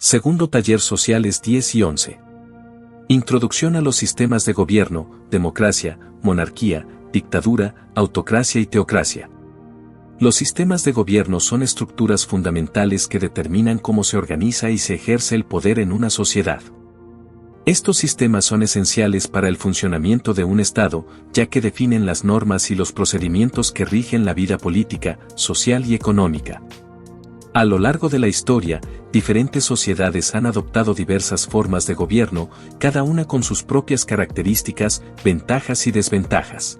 Segundo taller sociales 10 y 11. Introducción a los sistemas de gobierno, democracia, monarquía, dictadura, autocracia y teocracia. Los sistemas de gobierno son estructuras fundamentales que determinan cómo se organiza y se ejerce el poder en una sociedad. Estos sistemas son esenciales para el funcionamiento de un Estado, ya que definen las normas y los procedimientos que rigen la vida política, social y económica. A lo largo de la historia, diferentes sociedades han adoptado diversas formas de gobierno, cada una con sus propias características, ventajas y desventajas.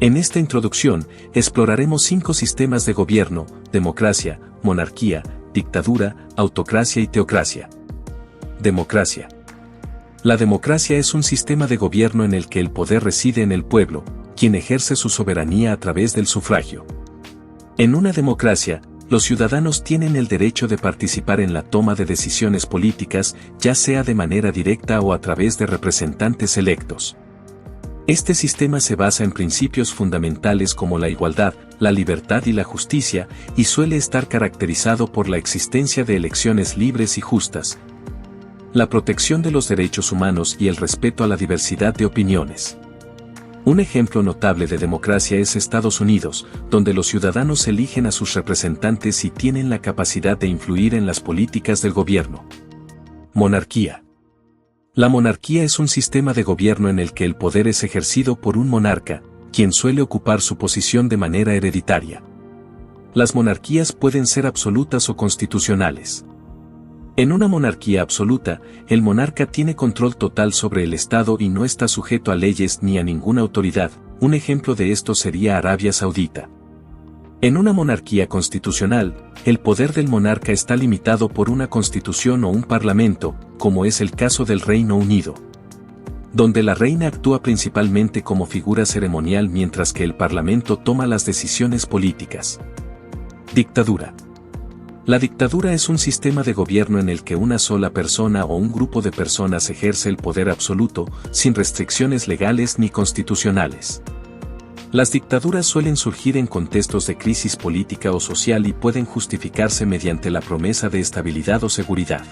En esta introducción, exploraremos 5 sistemas de gobierno: democracia, monarquía, dictadura, autocracia y teocracia. Democracia. La democracia es un sistema de gobierno en el que el poder reside en el pueblo, quien ejerce su soberanía a través del sufragio. En una democracia, los ciudadanos tienen el derecho de participar en la toma de decisiones políticas, ya sea de manera directa o a través de representantes electos. Este sistema se basa en principios fundamentales como la igualdad, la libertad y la justicia, y suele estar caracterizado por la existencia de elecciones libres y justas, la protección de los derechos humanos y el respeto a la diversidad de opiniones. Un ejemplo notable de democracia es Estados Unidos, donde los ciudadanos eligen a sus representantes y tienen la capacidad de influir en las políticas del gobierno. Monarquía. La monarquía es un sistema de gobierno en el que el poder es ejercido por un monarca, quien suele ocupar su posición de manera hereditaria. Las monarquías pueden ser absolutas o constitucionales. En una monarquía absoluta, el monarca tiene control total sobre el Estado y no está sujeto a leyes ni a ninguna autoridad. Un ejemplo de esto sería Arabia Saudita. En una monarquía constitucional, el poder del monarca está limitado por una constitución o un parlamento, como es el caso del Reino Unido, donde la reina actúa principalmente como figura ceremonial mientras que el parlamento toma las decisiones políticas. Dictadura. La dictadura es un sistema de gobierno en el que una sola persona o un grupo de personas ejerce el poder absoluto, sin restricciones legales ni constitucionales. Las dictaduras suelen surgir en contextos de crisis política o social y pueden justificarse mediante la promesa de estabilidad o seguridad.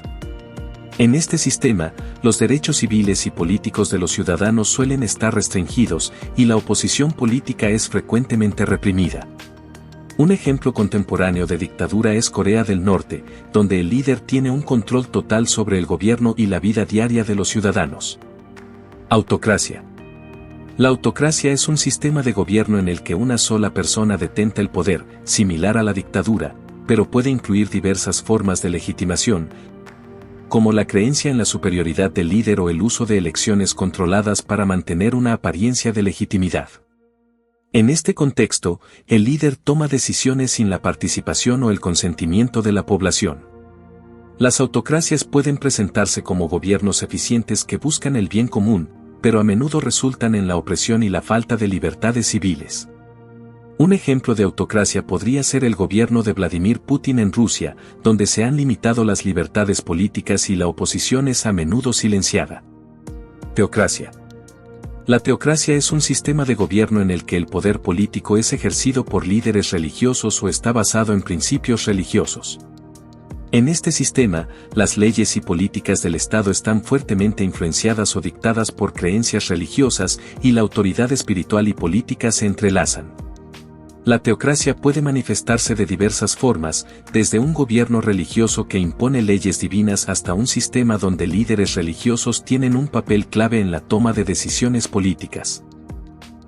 En este sistema, los derechos civiles y políticos de los ciudadanos suelen estar restringidos y la oposición política es frecuentemente reprimida. Un ejemplo contemporáneo de dictadura es Corea del Norte, donde el líder tiene un control total sobre el gobierno y la vida diaria de los ciudadanos. Autocracia. La autocracia es un sistema de gobierno en el que una sola persona detenta el poder, similar a la dictadura, pero puede incluir diversas formas de legitimación, como la creencia en la superioridad del líder o el uso de elecciones controladas para mantener una apariencia de legitimidad. En este contexto, el líder toma decisiones sin la participación o el consentimiento de la población. Las autocracias pueden presentarse como gobiernos eficientes que buscan el bien común, pero a menudo resultan en la opresión y la falta de libertades civiles. Un ejemplo de autocracia podría ser el gobierno de Vladimir Putin en Rusia, donde se han limitado las libertades políticas y la oposición es a menudo silenciada. Teocracia. La teocracia es un sistema de gobierno en el que el poder político es ejercido por líderes religiosos o está basado en principios religiosos. En este sistema, las leyes y políticas del Estado están fuertemente influenciadas o dictadas por creencias religiosas y la autoridad espiritual y política se entrelazan. La teocracia puede manifestarse de diversas formas, desde un gobierno religioso que impone leyes divinas hasta un sistema donde líderes religiosos tienen un papel clave en la toma de decisiones políticas.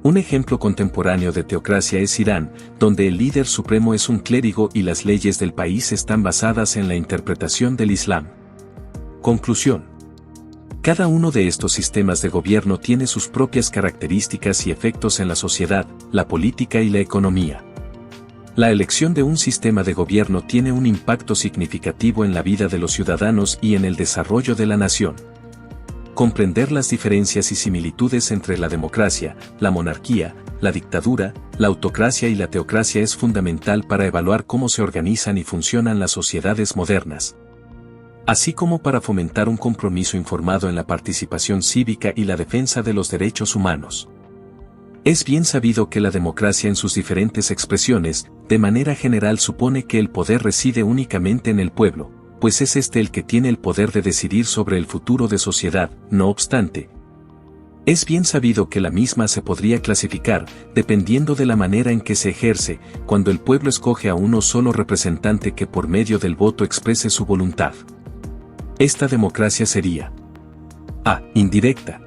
Un ejemplo contemporáneo de teocracia es Irán, donde el líder supremo es un clérigo y las leyes del país están basadas en la interpretación del Islam. Conclusión. Cada uno de estos sistemas de gobierno tiene sus propias características y efectos en la sociedad, la política y la economía. La elección de un sistema de gobierno tiene un impacto significativo en la vida de los ciudadanos y en el desarrollo de la nación. Comprender las diferencias y similitudes entre la democracia, la monarquía, la dictadura, la autocracia y la teocracia es fundamental para evaluar cómo se organizan y funcionan las sociedades modernas, así como para fomentar un compromiso informado en la participación cívica y la defensa de los derechos humanos. Es bien sabido que la democracia en sus diferentes expresiones, de manera general supone que el poder reside únicamente en el pueblo, pues es este el que tiene el poder de decidir sobre el futuro de sociedad. No obstante, es bien sabido que la misma se podría clasificar, dependiendo de la manera en que se ejerce, cuando el pueblo escoge a uno solo representante que por medio del voto exprese su voluntad. Esta democracia sería A. Indirecta.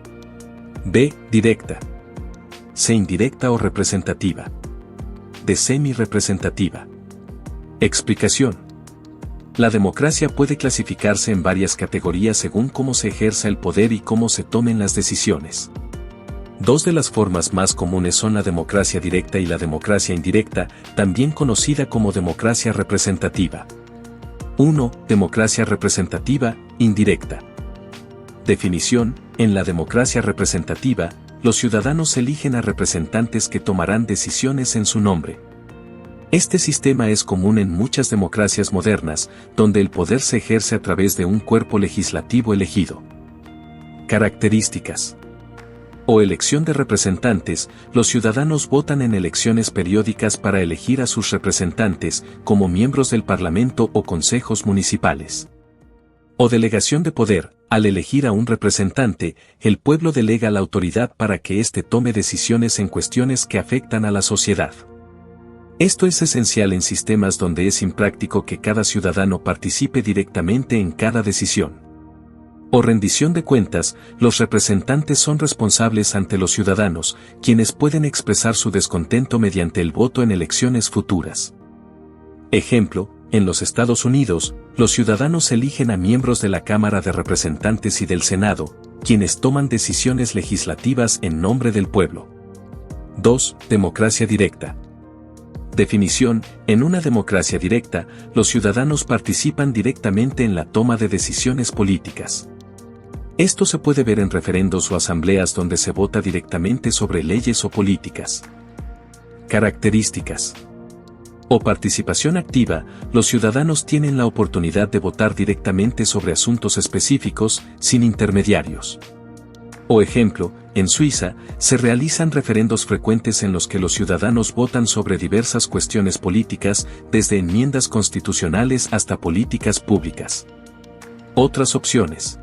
B. Directa. C. Indirecta o representativa. D. Semi-representativa. Explicación. La democracia puede clasificarse en varias categorías según cómo se ejerza el poder y cómo se tomen las decisiones. Dos de las formas más comunes son la democracia directa y la democracia indirecta, también conocida como democracia representativa. 1. Democracia representativa, indirecta. Definición: en la democracia representativa, los ciudadanos eligen a representantes que tomarán decisiones en su nombre. Este sistema es común en muchas democracias modernas, donde el poder se ejerce a través de un cuerpo legislativo elegido. Características. O elección de representantes: los ciudadanos votan en elecciones periódicas para elegir a sus representantes, como miembros del Parlamento o consejos municipales. O delegación de poder: al elegir a un representante, el pueblo delega la autoridad para que éste tome decisiones en cuestiones que afectan a la sociedad. Esto es esencial en sistemas donde es impráctico que cada ciudadano participe directamente en cada decisión. O rendición de cuentas: los representantes son responsables ante los ciudadanos, quienes pueden expresar su descontento mediante el voto en elecciones futuras. Ejemplo: en los Estados Unidos, los ciudadanos eligen a miembros de la Cámara de Representantes y del Senado, quienes toman decisiones legislativas en nombre del pueblo. 2. Democracia directa. Definición: en una democracia directa, los ciudadanos participan directamente en la toma de decisiones políticas. Esto se puede ver en referendos o asambleas donde se vota directamente sobre leyes o políticas. Características. O participación activa: los ciudadanos tienen la oportunidad de votar directamente sobre asuntos específicos, sin intermediarios. O ejemplo: en Suiza, se realizan referendos frecuentes en los que los ciudadanos votan sobre diversas cuestiones políticas, desde enmiendas constitucionales hasta políticas públicas. Otras opciones.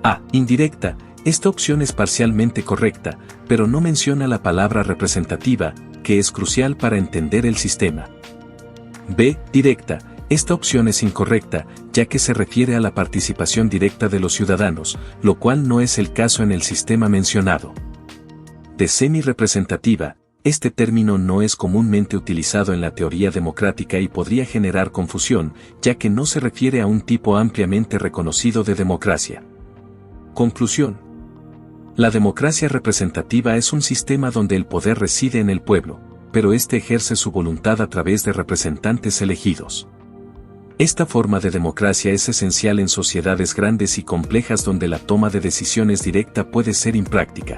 A. Indirecta: esta opción es parcialmente correcta, pero no menciona la palabra representativa, que es crucial para entender el sistema. B. Directa: esta opción es incorrecta, ya que se refiere a la participación directa de los ciudadanos, lo cual no es el caso en el sistema mencionado. De semi-representativa: este término no es comúnmente utilizado en la teoría democrática y podría generar confusión, ya que no se refiere a un tipo ampliamente reconocido de democracia. Conclusión. La democracia representativa es un sistema donde el poder reside en el pueblo, pero éste ejerce su voluntad a través de representantes elegidos. Esta forma de democracia es esencial en sociedades grandes y complejas donde la toma de decisiones directa puede ser impráctica.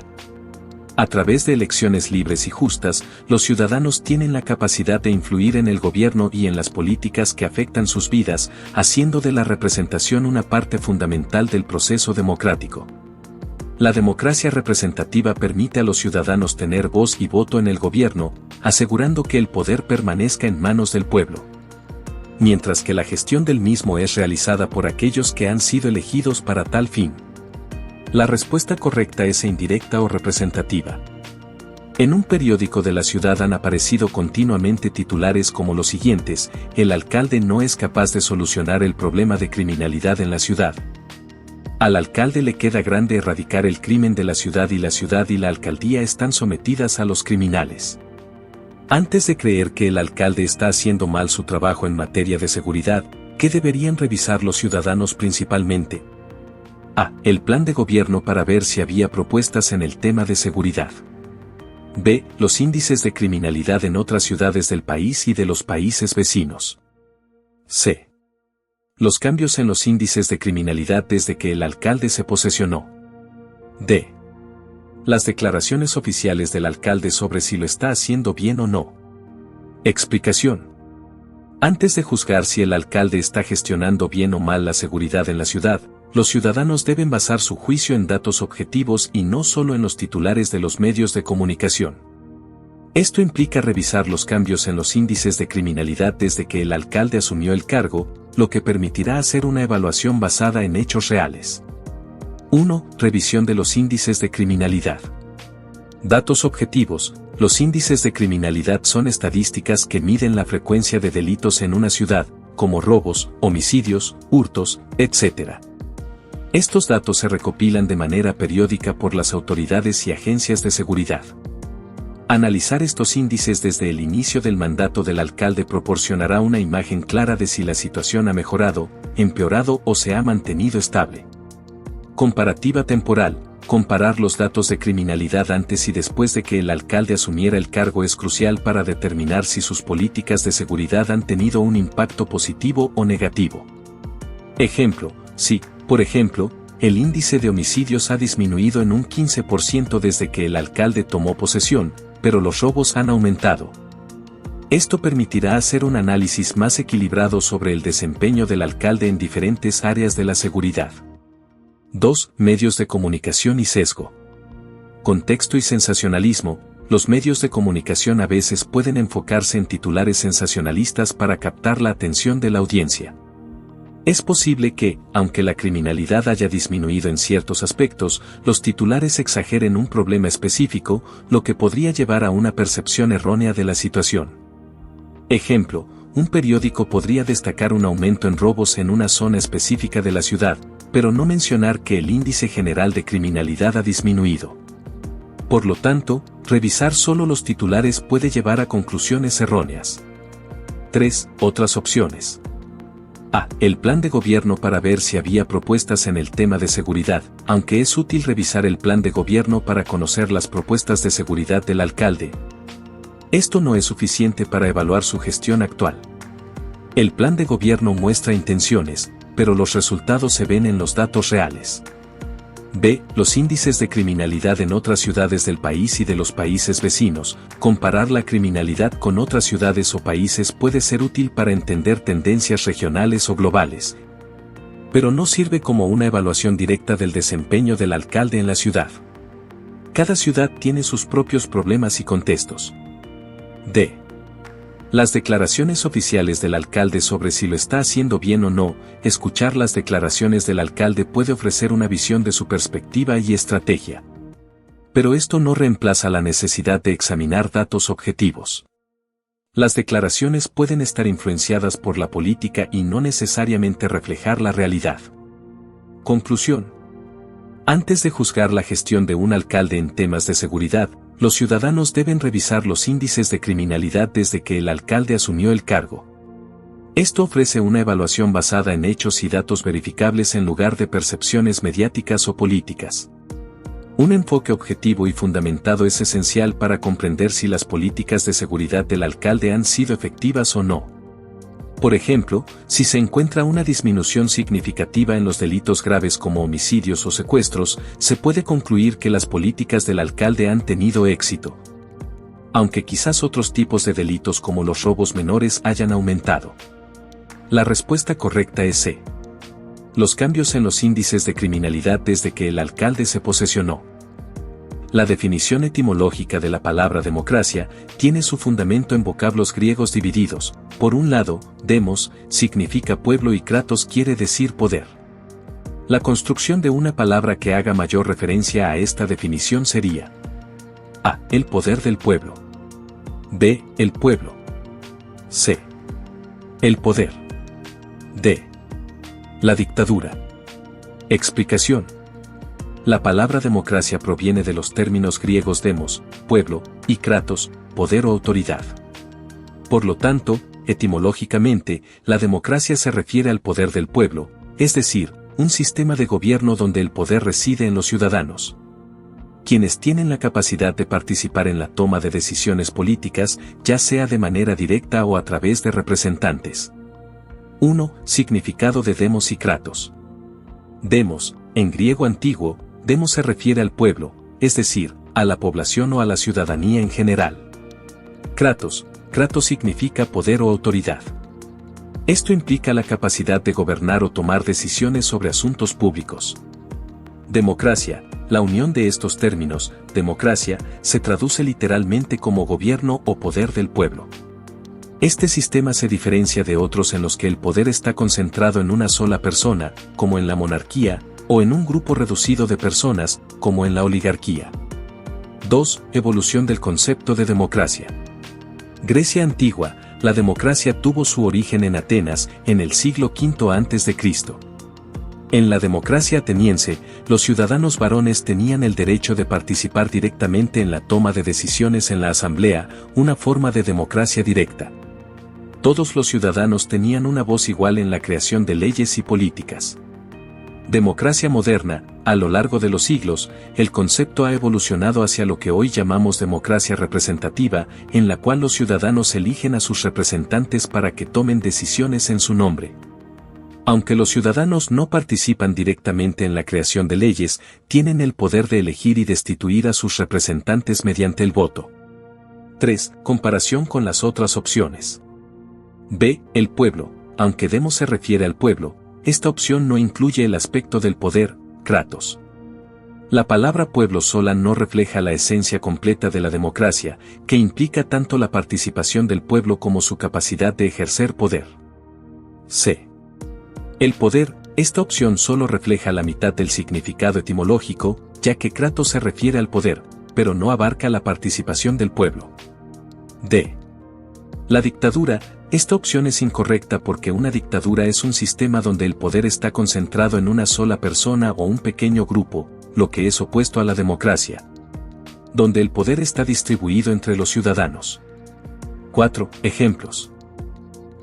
A través de elecciones libres y justas, los ciudadanos tienen la capacidad de influir en el gobierno y en las políticas que afectan sus vidas, haciendo de la representación una parte fundamental del proceso democrático. La democracia representativa permite a los ciudadanos tener voz y voto en el gobierno, asegurando que el poder permanezca en manos del pueblo. Mientras que la gestión del mismo es realizada por aquellos que han sido elegidos para tal fin. La respuesta correcta es indirecta o representativa. En un periódico de la ciudad han aparecido continuamente titulares como los siguientes: el alcalde no es capaz de solucionar el problema de criminalidad en la ciudad. Al alcalde le queda grande erradicar el crimen de la ciudad y la alcaldía están sometidas a los criminales. Antes de creer que el alcalde está haciendo mal su trabajo en materia de seguridad, ¿qué deberían revisar los ciudadanos principalmente? A. El plan de gobierno para ver si había propuestas en el tema de seguridad. B. Los índices de criminalidad en otras ciudades del país y de los países vecinos. C. Los cambios en los índices de criminalidad desde que el alcalde se posesionó. D. Las declaraciones oficiales del alcalde sobre si lo está haciendo bien o no. Explicación. Antes de juzgar si el alcalde está gestionando bien o mal la seguridad en la ciudad, los ciudadanos deben basar su juicio en datos objetivos y no solo en los titulares de los medios de comunicación. Esto implica revisar los cambios en los índices de criminalidad desde que el alcalde asumió el cargo, lo que permitirá hacer una evaluación basada en hechos reales. 1. Revisión de los índices de criminalidad. Datos objetivos. Los índices de criminalidad son estadísticas que miden la frecuencia de delitos en una ciudad, como robos, homicidios, hurtos, etc. Estos datos se recopilan de manera periódica por las autoridades y agencias de seguridad. Analizar estos índices desde el inicio del mandato del alcalde proporcionará una imagen clara de si la situación ha mejorado, empeorado o se ha mantenido estable. Comparativa temporal. Comparar los datos de criminalidad antes y después de que el alcalde asumiera el cargo es crucial para determinar si sus políticas de seguridad han tenido un impacto positivo o negativo. Ejemplo, si, por ejemplo, el índice de homicidios ha disminuido en un 15% desde que el alcalde tomó posesión, pero los robos han aumentado. Esto permitirá hacer un análisis más equilibrado sobre el desempeño del alcalde en diferentes áreas de la seguridad. 2. Medios de comunicación y sesgo. Contexto y sensacionalismo. Los medios de comunicación a veces pueden enfocarse en titulares sensacionalistas para captar la atención de la audiencia. Es posible que, aunque la criminalidad haya disminuido en ciertos aspectos, los titulares exageren un problema específico, lo que podría llevar a una percepción errónea de la situación. Ejemplo, un periódico podría destacar un aumento en robos en una zona específica de la ciudad, pero no mencionar que el índice general de criminalidad ha disminuido. Por lo tanto, revisar solo los titulares puede llevar a conclusiones erróneas. 3. Otras opciones. A. El plan de gobierno para ver si había propuestas en el tema de seguridad, aunque es útil revisar el plan de gobierno para conocer las propuestas de seguridad del alcalde. Esto no es suficiente para evaluar su gestión actual. El plan de gobierno muestra intenciones, pero los resultados se ven en los datos reales. B. Los índices de criminalidad en otras ciudades del país y de los países vecinos. Comparar la criminalidad con otras ciudades o países puede ser útil para entender tendencias regionales o globales, pero no sirve como una evaluación directa del desempeño del alcalde en la ciudad. Cada ciudad tiene sus propios problemas y contextos. D. Las declaraciones oficiales del alcalde sobre si lo está haciendo bien o no. Escuchar las declaraciones del alcalde puede ofrecer una visión de su perspectiva y estrategia. Pero esto no reemplaza la necesidad de examinar datos objetivos. Las declaraciones pueden estar influenciadas por la política y no necesariamente reflejar la realidad. Conclusión. Antes de juzgar la gestión de un alcalde en temas de seguridad, los ciudadanos deben revisar los índices de criminalidad desde que el alcalde asumió el cargo. Esto ofrece una evaluación basada en hechos y datos verificables en lugar de percepciones mediáticas o políticas. Un enfoque objetivo y fundamentado es esencial para comprender si las políticas de seguridad del alcalde han sido efectivas o no. Por ejemplo, si se encuentra una disminución significativa en los delitos graves como homicidios o secuestros, se puede concluir que las políticas del alcalde han tenido éxito, aunque quizás otros tipos de delitos como los robos menores hayan aumentado. La respuesta correcta es C. Los cambios en los índices de criminalidad desde que el alcalde se posesionó. La definición etimológica de la palabra democracia tiene su fundamento en vocablos griegos divididos. Por un lado, demos significa pueblo y kratos quiere decir poder. La construcción de una palabra que haga mayor referencia a esta definición sería: A. El poder del pueblo. B. El pueblo. C. El poder. D. La dictadura. Explicación. La palabra democracia proviene de los términos griegos demos, pueblo, y kratos, poder o autoridad. Por lo tanto, etimológicamente, la democracia se refiere al poder del pueblo, es decir, un sistema de gobierno donde el poder reside en los ciudadanos, quienes tienen la capacidad de participar en la toma de decisiones políticas, ya sea de manera directa o a través de representantes. 1. Significado de demos y kratos. Demos, en griego antiguo, demos se refiere al pueblo, es decir, a la población o a la ciudadanía en general. Kratos significa poder o autoridad. Esto implica la capacidad de gobernar o tomar decisiones sobre asuntos públicos. Democracia, la unión de estos términos, democracia, se traduce literalmente como gobierno o poder del pueblo. Este sistema se diferencia de otros en los que el poder está concentrado en una sola persona, como en la monarquía, o en un grupo reducido de personas, como en la oligarquía. 2. Evolución del concepto de democracia. Grecia antigua, la democracia tuvo su origen en Atenas, en el siglo V a.C. En la democracia ateniense, los ciudadanos varones tenían el derecho de participar directamente en la toma de decisiones en la asamblea, una forma de democracia directa. Todos los ciudadanos tenían una voz igual en la creación de leyes y políticas. Democracia moderna, a lo largo de los siglos, el concepto ha evolucionado hacia lo que hoy llamamos democracia representativa, en la cual los ciudadanos eligen a sus representantes para que tomen decisiones en su nombre. Aunque los ciudadanos no participan directamente en la creación de leyes, tienen el poder de elegir y destituir a sus representantes mediante el voto. 3. Comparación con las otras opciones. B. El pueblo. Aunque demos se refiere al pueblo, esta opción no incluye el aspecto del poder, kratos. La palabra pueblo sola no refleja la esencia completa de la democracia, que implica tanto la participación del pueblo como su capacidad de ejercer poder. C. El poder, esta opción solo refleja la mitad del significado etimológico, ya que kratos se refiere al poder, pero no abarca la participación del pueblo. D. La dictadura, esta opción es incorrecta porque una dictadura es un sistema donde el poder está concentrado en una sola persona o un pequeño grupo, lo que es opuesto a la democracia, donde el poder está distribuido entre los ciudadanos. 4. Ejemplos.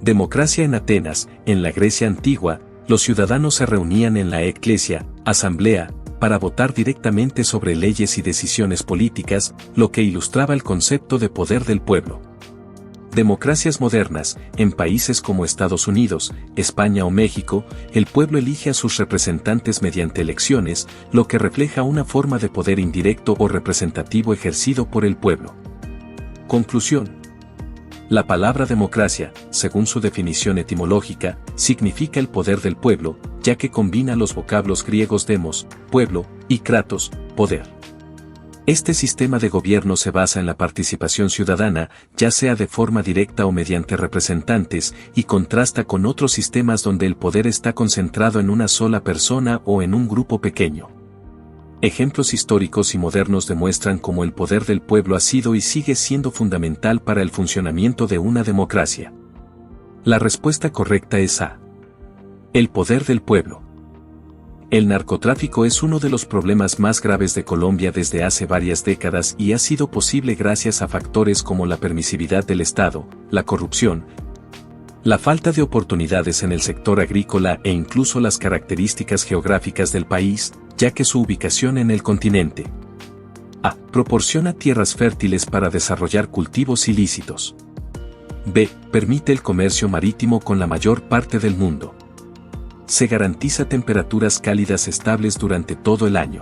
Democracia en Atenas. En la Grecia antigua, los ciudadanos se reunían en la eclesia, asamblea, para votar directamente sobre leyes y decisiones políticas, lo que ilustraba el concepto de poder del pueblo. Democracias modernas, en países como Estados Unidos, España o México, el pueblo elige a sus representantes mediante elecciones, lo que refleja una forma de poder indirecto o representativo ejercido por el pueblo. Conclusión. La palabra democracia, según su definición etimológica, significa el poder del pueblo, ya que combina los vocablos griegos demos, pueblo, y kratos, poder. Este sistema de gobierno se basa en la participación ciudadana, ya sea de forma directa o mediante representantes, y contrasta con otros sistemas donde el poder está concentrado en una sola persona o en un grupo pequeño. Ejemplos históricos y modernos demuestran cómo el poder del pueblo ha sido y sigue siendo fundamental para el funcionamiento de una democracia. La respuesta correcta es A. El poder del pueblo. El narcotráfico es uno de los problemas más graves de Colombia desde hace varias décadas y ha sido posible gracias a factores como la permisividad del Estado, la corrupción, la falta de oportunidades en el sector agrícola e incluso las características geográficas del país, ya que su ubicación en el continente A. Proporciona tierras fértiles para desarrollar cultivos ilícitos. B. Permite el comercio marítimo con la mayor parte del mundo. Se garantiza temperaturas cálidas estables durante todo el año.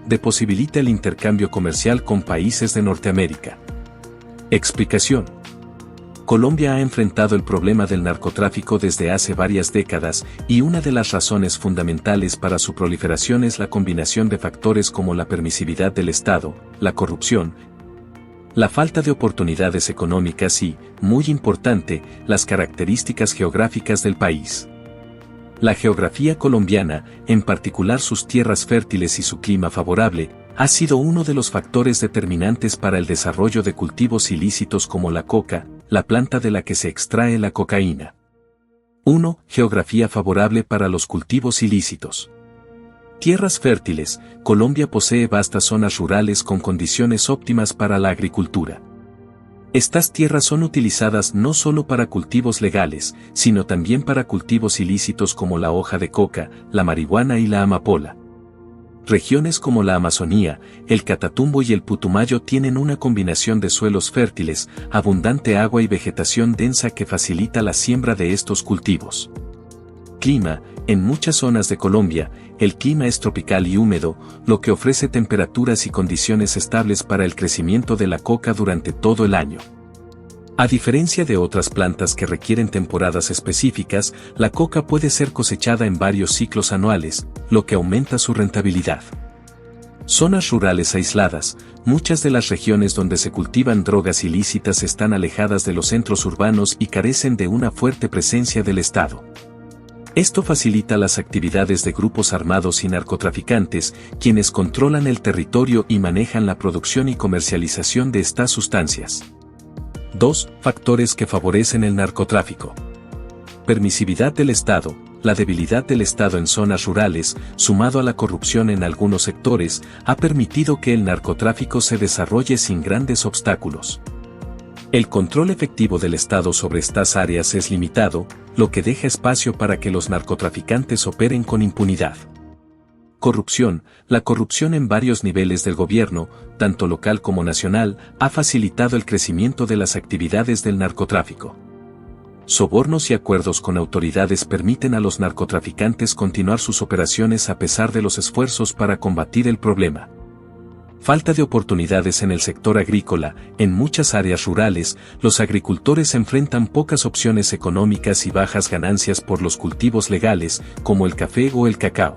D. Posibilita el intercambio comercial con países de Norteamérica. Explicación. Colombia ha enfrentado el problema del narcotráfico desde hace varias décadas y una de las razones fundamentales para su proliferación es la combinación de factores como la permisividad del Estado, la corrupción, la falta de oportunidades económicas y, muy importante, las características geográficas del país. La geografía colombiana, en particular sus tierras fértiles y su clima favorable, ha sido uno de los factores determinantes para el desarrollo de cultivos ilícitos como la coca, la planta de la que se extrae la cocaína. 1. Geografía favorable para los cultivos ilícitos. Tierras fértiles. Colombia posee vastas zonas rurales con condiciones óptimas para la agricultura. Estas tierras son utilizadas no solo para cultivos legales, sino también para cultivos ilícitos como la hoja de coca, la marihuana y la amapola. Regiones como la Amazonía, el Catatumbo y el Putumayo tienen una combinación de suelos fértiles, abundante agua y vegetación densa que facilita la siembra de estos cultivos. Clima. En muchas zonas de Colombia, el clima es tropical y húmedo, lo que ofrece temperaturas y condiciones estables para el crecimiento de la coca durante todo el año. A diferencia de otras plantas que requieren temporadas específicas, la coca puede ser cosechada en varios ciclos anuales, lo que aumenta su rentabilidad. Zonas rurales aisladas. Muchas de las regiones donde se cultivan drogas ilícitas están alejadas de los centros urbanos y carecen de una fuerte presencia del Estado. Esto facilita las actividades de grupos armados y narcotraficantes, quienes controlan el territorio y manejan la producción y comercialización de estas sustancias. 2. Factores que favorecen el narcotráfico. Permisividad del Estado. La debilidad del Estado en zonas rurales, sumado a la corrupción en algunos sectores, ha permitido que el narcotráfico se desarrolle sin grandes obstáculos. El control efectivo del Estado sobre estas áreas es limitado, lo que deja espacio para que los narcotraficantes operen con impunidad. Corrupción. La corrupción en varios niveles del gobierno, tanto local como nacional, ha facilitado el crecimiento de las actividades del narcotráfico. Sobornos y acuerdos con autoridades permiten a los narcotraficantes continuar sus operaciones a pesar de los esfuerzos para combatir el problema. Falta de oportunidades en el sector agrícola. En muchas áreas rurales, los agricultores enfrentan pocas opciones económicas y bajas ganancias por los cultivos legales, como el café o el cacao.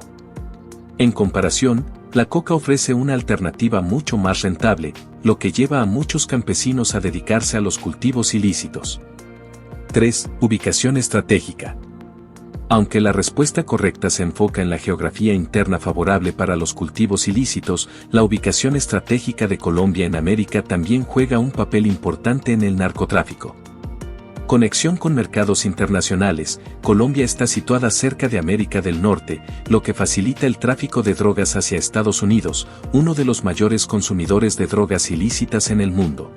En comparación, la coca ofrece una alternativa mucho más rentable, lo que lleva a muchos campesinos a dedicarse a los cultivos ilícitos. 3. Ubicación estratégica. Aunque la respuesta correcta se enfoca en la geografía interna favorable para los cultivos ilícitos, la ubicación estratégica de Colombia en América también juega un papel importante en el narcotráfico. Conexión con mercados internacionales. Colombia está situada cerca de América del Norte, lo que facilita el tráfico de drogas hacia Estados Unidos, uno de los mayores consumidores de drogas ilícitas en el mundo.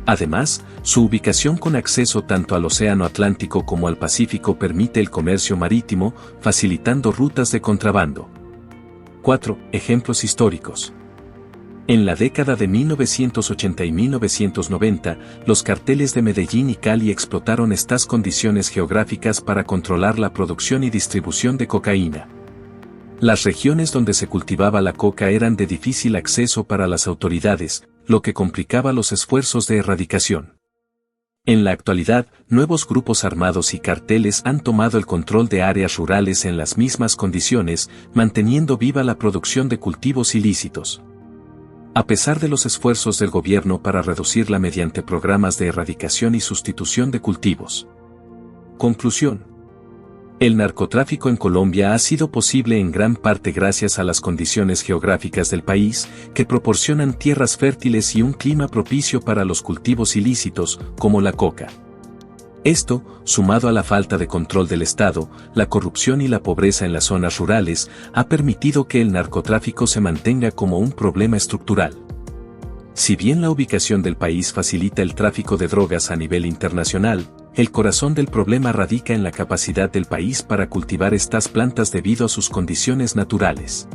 Además, su ubicación con acceso tanto al Océano Atlántico como al Pacífico permite el comercio marítimo, facilitando rutas de contrabando. 4. Ejemplos históricos. En la década de 1980 y 1990, los carteles de Medellín y Cali explotaron estas condiciones geográficas para controlar la producción y distribución de cocaína. Las regiones donde se cultivaba la coca eran de difícil acceso para las autoridades, lo que complicaba los esfuerzos de erradicación. En la actualidad, nuevos grupos armados y carteles han tomado el control de áreas rurales en las mismas condiciones, manteniendo viva la producción de cultivos ilícitos. A pesar de los esfuerzos del gobierno para reducirla mediante programas de erradicación y sustitución de cultivos. Conclusión. El narcotráfico en Colombia ha sido posible en gran parte gracias a las condiciones geográficas del país, que proporcionan tierras fértiles y un clima propicio para los cultivos ilícitos, como la coca. Esto, sumado a la falta de control del Estado, la corrupción y la pobreza en las zonas rurales, ha permitido que el narcotráfico se mantenga como un problema estructural. Si bien la ubicación del país facilita el tráfico de drogas a nivel internacional, el corazón del problema radica en la capacidad del país para cultivar estas plantas debido a sus condiciones naturales.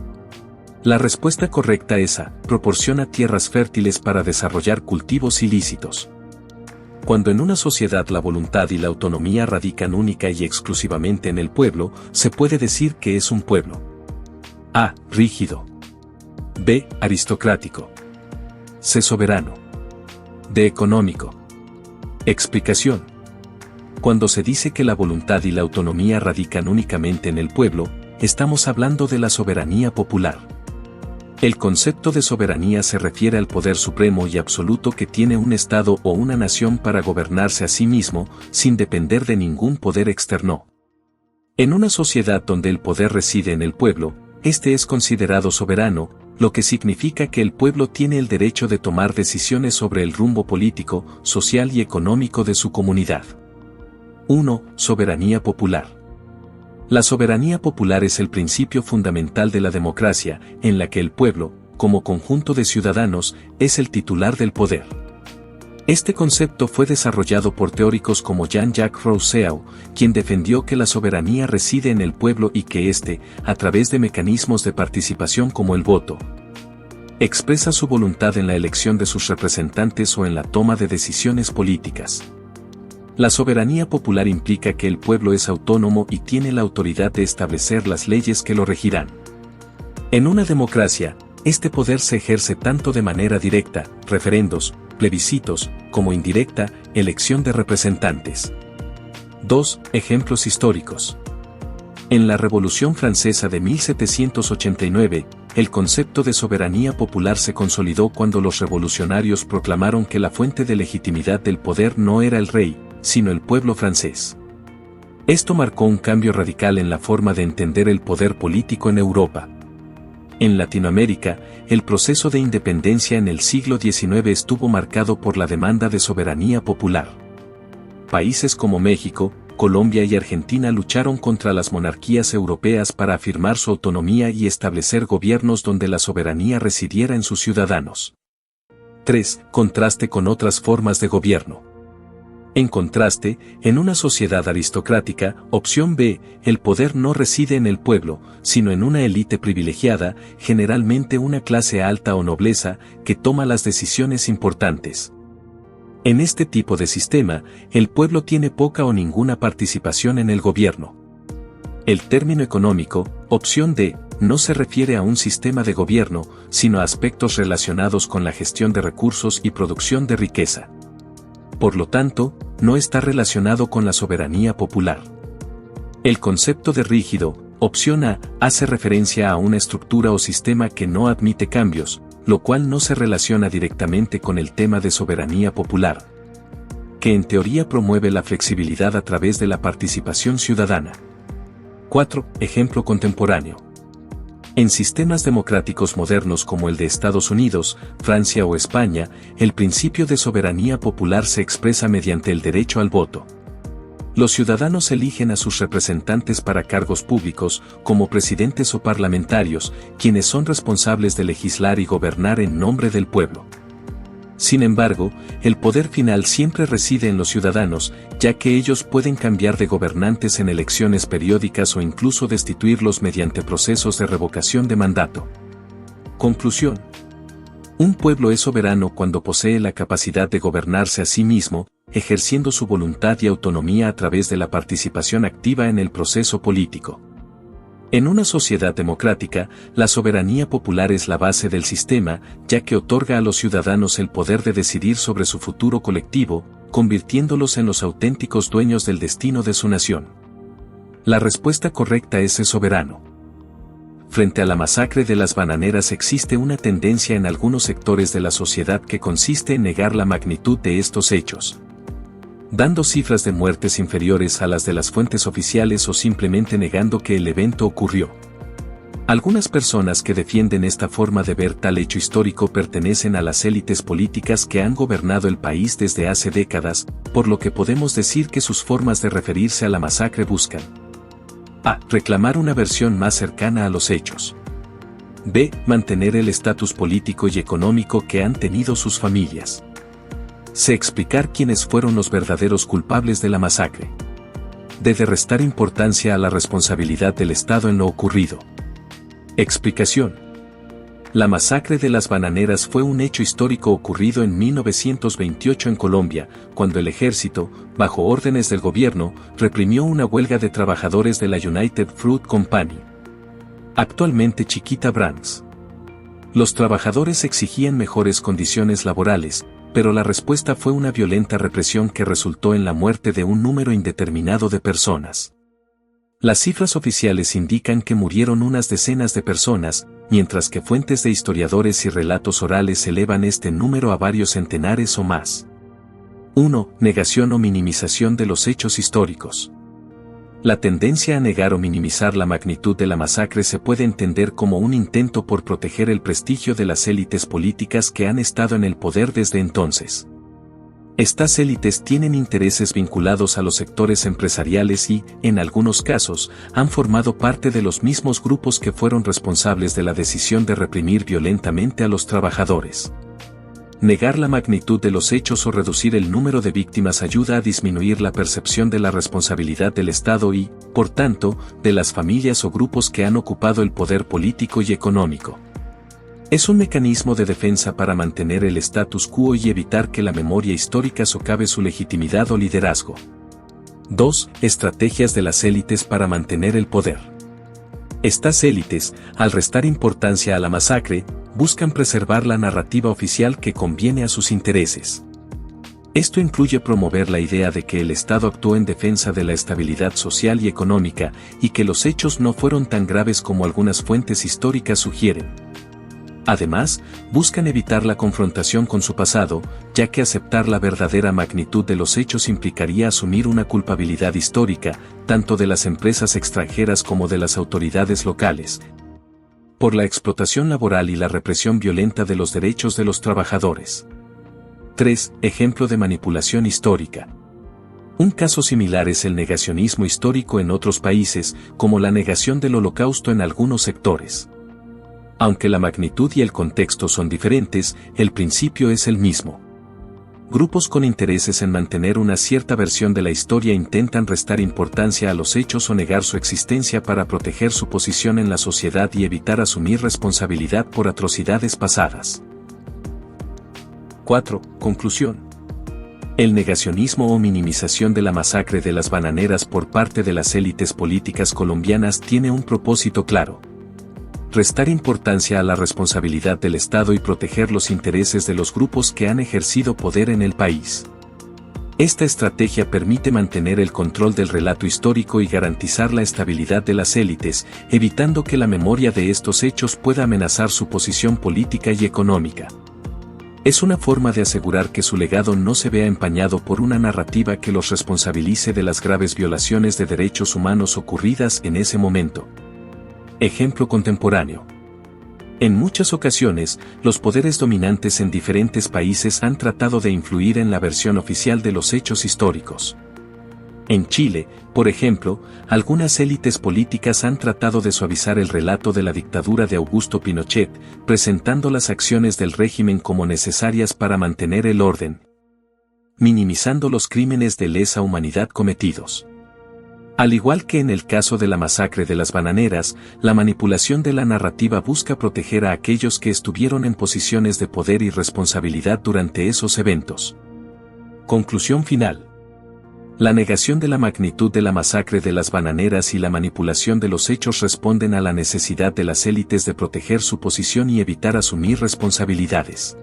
La respuesta correcta es A. Proporciona tierras fértiles para desarrollar cultivos ilícitos. Cuando en una sociedad la voluntad y la autonomía radican única y exclusivamente en el pueblo, se puede decir que es un pueblo. A. Rígido. B. Aristocrático. C. Soberano. D. Económico. Explicación. Cuando se dice que la voluntad y la autonomía radican únicamente en el pueblo, estamos hablando de la soberanía popular. El concepto de soberanía se refiere al poder supremo y absoluto que tiene un Estado o una nación para gobernarse a sí mismo, sin depender de ningún poder externo. En una sociedad donde el poder reside en el pueblo, este es considerado soberano, lo que significa que el pueblo tiene el derecho de tomar decisiones sobre el rumbo político, social y económico de su comunidad. 1. Soberanía popular. La soberanía popular es el principio fundamental de la democracia, en la que el pueblo, como conjunto de ciudadanos, es el titular del poder. Este concepto fue desarrollado por teóricos como Jean-Jacques Rousseau, quien defendió que la soberanía reside en el pueblo y que éste, a través de mecanismos de participación como el voto, expresa su voluntad en la elección de sus representantes o en la toma de decisiones políticas. La soberanía popular implica que el pueblo es autónomo y tiene la autoridad de establecer las leyes que lo regirán. En una democracia, este poder se ejerce tanto de manera directa, referendos, plebiscitos, como indirecta, elección de representantes. 2. Ejemplos históricos. En la Revolución Francesa de 1789, el concepto de soberanía popular se consolidó cuando los revolucionarios proclamaron que la fuente de legitimidad del poder no era el rey, sino el pueblo francés. Esto marcó un cambio radical en la forma de entender el poder político en Europa. En Latinoamérica, el proceso de independencia en el siglo XIX estuvo marcado por la demanda de soberanía popular. Países como México, Colombia y Argentina lucharon contra las monarquías europeas para afirmar su autonomía y establecer gobiernos donde la soberanía residiera en sus ciudadanos. 3. Contraste con otras formas de gobierno. En contraste, en una sociedad aristocrática, opción B, el poder no reside en el pueblo, sino en una élite privilegiada, generalmente una clase alta o nobleza, que toma las decisiones importantes. En este tipo de sistema, el pueblo tiene poca o ninguna participación en el gobierno. El término económico, opción D, no se refiere a un sistema de gobierno, sino a aspectos relacionados con la gestión de recursos y producción de riqueza. Por lo tanto, no está relacionado con la soberanía popular. El concepto de rígido, opción A, hace referencia a una estructura o sistema que no admite cambios, lo cual no se relaciona directamente con el tema de soberanía popular, que en teoría promueve la flexibilidad a través de la participación ciudadana. 4. Ejemplo contemporáneo. En sistemas democráticos modernos como el de Estados Unidos, Francia o España, el principio de soberanía popular se expresa mediante el derecho al voto. Los ciudadanos eligen a sus representantes para cargos públicos, como presidentes o parlamentarios, quienes son responsables de legislar y gobernar en nombre del pueblo. Sin embargo, el poder final siempre reside en los ciudadanos, ya que ellos pueden cambiar de gobernantes en elecciones periódicas o incluso destituirlos mediante procesos de revocación de mandato. Conclusión. Un pueblo es soberano cuando posee la capacidad de gobernarse a sí mismo, ejerciendo su voluntad y autonomía a través de la participación activa en el proceso político. En una sociedad democrática, la soberanía popular es la base del sistema, ya que otorga a los ciudadanos el poder de decidir sobre su futuro colectivo, convirtiéndolos en los auténticos dueños del destino de su nación. La respuesta correcta es ser soberano. Frente a la masacre de las bananeras existe una tendencia en algunos sectores de la sociedad que consiste en negar la magnitud de estos hechos, dando cifras de muertes inferiores a las de las fuentes oficiales o simplemente negando que el evento ocurrió. Algunas personas que defienden esta forma de ver tal hecho histórico pertenecen a las élites políticas que han gobernado el país desde hace décadas, por lo que podemos decir que sus formas de referirse a la masacre buscan a. Reclamar una versión más cercana a los hechos. B. Mantener el estatus político y económico que han tenido sus familias. C. Explicar quiénes fueron los verdaderos culpables de la masacre. D. De restar importancia a la responsabilidad del Estado en lo ocurrido. Explicación. La masacre de las bananeras fue un hecho histórico ocurrido en 1928 en Colombia, cuando el ejército, bajo órdenes del gobierno, reprimió una huelga de trabajadores de la United Fruit Company, actualmente Chiquita Brands. Los trabajadores exigían mejores condiciones laborales, pero la respuesta fue una violenta represión que resultó en la muerte de un número indeterminado de personas. Las cifras oficiales indican que murieron unas decenas de personas, mientras que fuentes de historiadores y relatos orales elevan este número a varios centenares o más. 1. Negación o minimización de los hechos históricos. La tendencia a negar o minimizar la magnitud de la masacre se puede entender como un intento por proteger el prestigio de las élites políticas que han estado en el poder desde entonces. Estas élites tienen intereses vinculados a los sectores empresariales y, en algunos casos, han formado parte de los mismos grupos que fueron responsables de la decisión de reprimir violentamente a los trabajadores. Negar la magnitud de los hechos o reducir el número de víctimas ayuda a disminuir la percepción de la responsabilidad del Estado y, por tanto, de las familias o grupos que han ocupado el poder político y económico. Es un mecanismo de defensa para mantener el status quo y evitar que la memoria histórica socave su legitimidad o liderazgo. 2. Estrategias de las élites para mantener el poder. Estas élites, al restar importancia a la masacre, buscan preservar la narrativa oficial que conviene a sus intereses. Esto incluye promover la idea de que el Estado actuó en defensa de la estabilidad social y económica y que los hechos no fueron tan graves como algunas fuentes históricas sugieren. Además, buscan evitar la confrontación con su pasado, ya que aceptar la verdadera magnitud de los hechos implicaría asumir una culpabilidad histórica, tanto de las empresas extranjeras como de las autoridades locales, por la explotación laboral y la represión violenta de los derechos de los trabajadores. 3. Ejemplo de manipulación histórica. Un caso similar es el negacionismo histórico en otros países, como la negación del Holocausto en algunos sectores. Aunque la magnitud y el contexto son diferentes, el principio es el mismo. Grupos con intereses en mantener una cierta versión de la historia intentan restar importancia a los hechos o negar su existencia para proteger su posición en la sociedad y evitar asumir responsabilidad por atrocidades pasadas. 4. Conclusión. El negacionismo o minimización de la masacre de las bananeras por parte de las élites políticas colombianas tiene un propósito claro: restar importancia a la responsabilidad del Estado y proteger los intereses de los grupos que han ejercido poder en el país. Esta estrategia permite mantener el control del relato histórico y garantizar la estabilidad de las élites, evitando que la memoria de estos hechos pueda amenazar su posición política y económica. Es una forma de asegurar que su legado no se vea empañado por una narrativa que los responsabilice de las graves violaciones de derechos humanos ocurridas en ese momento. Ejemplo contemporáneo. En muchas ocasiones, los poderes dominantes en diferentes países han tratado de influir en la versión oficial de los hechos históricos. En Chile, por ejemplo, algunas élites políticas han tratado de suavizar el relato de la dictadura de Augusto Pinochet, presentando las acciones del régimen como necesarias para mantener el orden, minimizando los crímenes de lesa humanidad cometidos. Al igual que en el caso de la masacre de las bananeras, la manipulación de la narrativa busca proteger a aquellos que estuvieron en posiciones de poder y responsabilidad durante esos eventos. Conclusión final. La negación de la magnitud de la masacre de las bananeras y la manipulación de los hechos responden a la necesidad de las élites de proteger su posición y evitar asumir responsabilidades.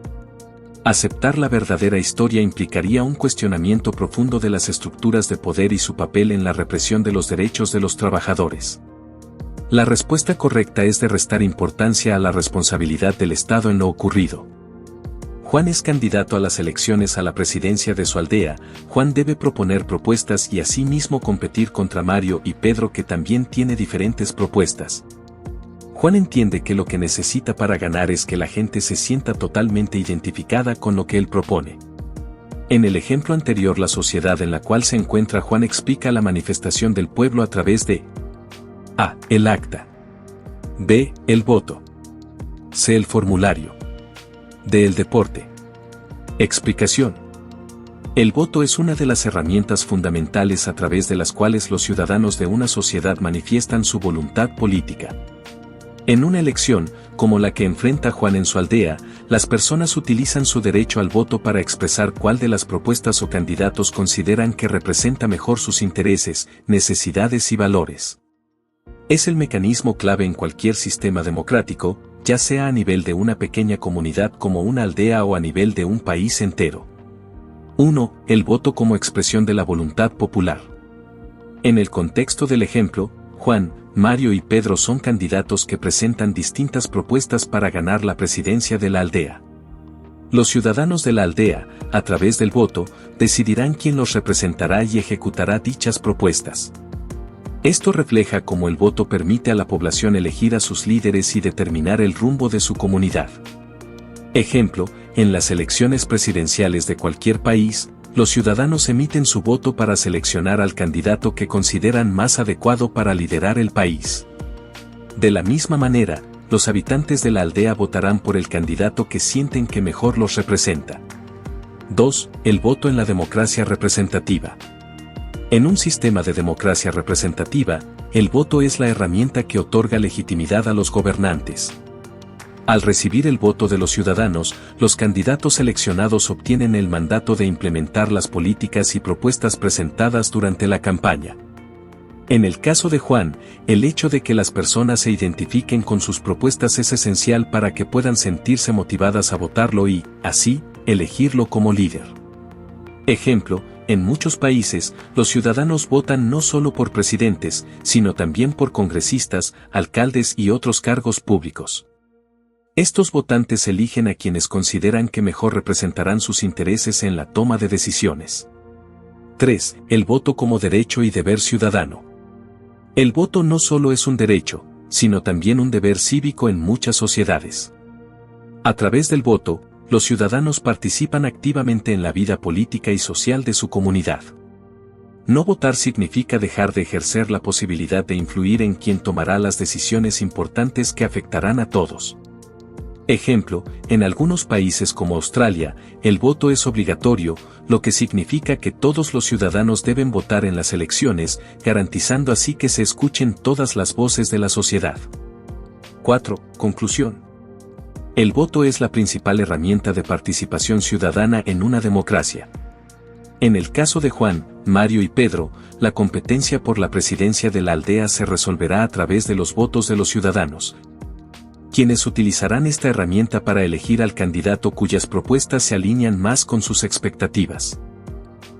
Aceptar la verdadera historia implicaría un cuestionamiento profundo de las estructuras de poder y su papel en la represión de los derechos de los trabajadores. La respuesta correcta es de restar importancia a la responsabilidad del Estado en lo ocurrido. Juan es candidato a las elecciones a la presidencia de su aldea. Juan debe proponer propuestas y asimismo competir contra Mario y Pedro, que también tiene diferentes propuestas. Juan entiende que lo que necesita para ganar es que la gente se sienta totalmente identificada con lo que él propone. En el ejemplo anterior, la sociedad en la cual se encuentra Juan explica la manifestación del pueblo a través de A. El acta. B. El voto. C. El formulario. D. El deporte. Explicación. El voto es una de las herramientas fundamentales a través de las cuales los ciudadanos de una sociedad manifiestan su voluntad política. En una elección, como la que enfrenta Juan en su aldea, las personas utilizan su derecho al voto para expresar cuál de las propuestas o candidatos consideran que representa mejor sus intereses, necesidades y valores. Es el mecanismo clave en cualquier sistema democrático, ya sea a nivel de una pequeña comunidad como una aldea o a nivel de un país entero. 1. El voto como expresión de la voluntad popular. En el contexto del ejemplo, Juan, Mario y Pedro son candidatos que presentan distintas propuestas para ganar la presidencia de la aldea. Los ciudadanos de la aldea, a través del voto, decidirán quién los representará y ejecutará dichas propuestas. Esto refleja cómo el voto permite a la población elegir a sus líderes y determinar el rumbo de su comunidad. Ejemplo, en las elecciones presidenciales de cualquier país, los ciudadanos emiten su voto para seleccionar al candidato que consideran más adecuado para liderar el país. De la misma manera, los habitantes de la aldea votarán por el candidato que sienten que mejor los representa. 2. El voto en la democracia representativa. En un sistema de democracia representativa, el voto es la herramienta que otorga legitimidad a los gobernantes. Al recibir el voto de los ciudadanos, los candidatos seleccionados obtienen el mandato de implementar las políticas y propuestas presentadas durante la campaña. En el caso de Juan, el hecho de que las personas se identifiquen con sus propuestas es esencial para que puedan sentirse motivadas a votarlo y, así, elegirlo como líder. Ejemplo, en muchos países, los ciudadanos votan no solo por presidentes, sino también por congresistas, alcaldes y otros cargos públicos. Estos votantes eligen a quienes consideran que mejor representarán sus intereses en la toma de decisiones. 3. El voto como derecho y deber ciudadano. El voto no solo es un derecho, sino también un deber cívico en muchas sociedades. A través del voto, los ciudadanos participan activamente en la vida política y social de su comunidad. No votar significa dejar de ejercer la posibilidad de influir en quien tomará las decisiones importantes que afectarán a todos. Ejemplo, en algunos países como Australia, el voto es obligatorio, lo que significa que todos los ciudadanos deben votar en las elecciones, garantizando así que se escuchen todas las voces de la sociedad. 4. Conclusión. El voto es la principal herramienta de participación ciudadana en una democracia. En el caso de Juan, Mario y Pedro, la competencia por la presidencia de la aldea se resolverá a través de los votos de los ciudadanos, quienes utilizarán esta herramienta para elegir al candidato cuyas propuestas se alinean más con sus expectativas.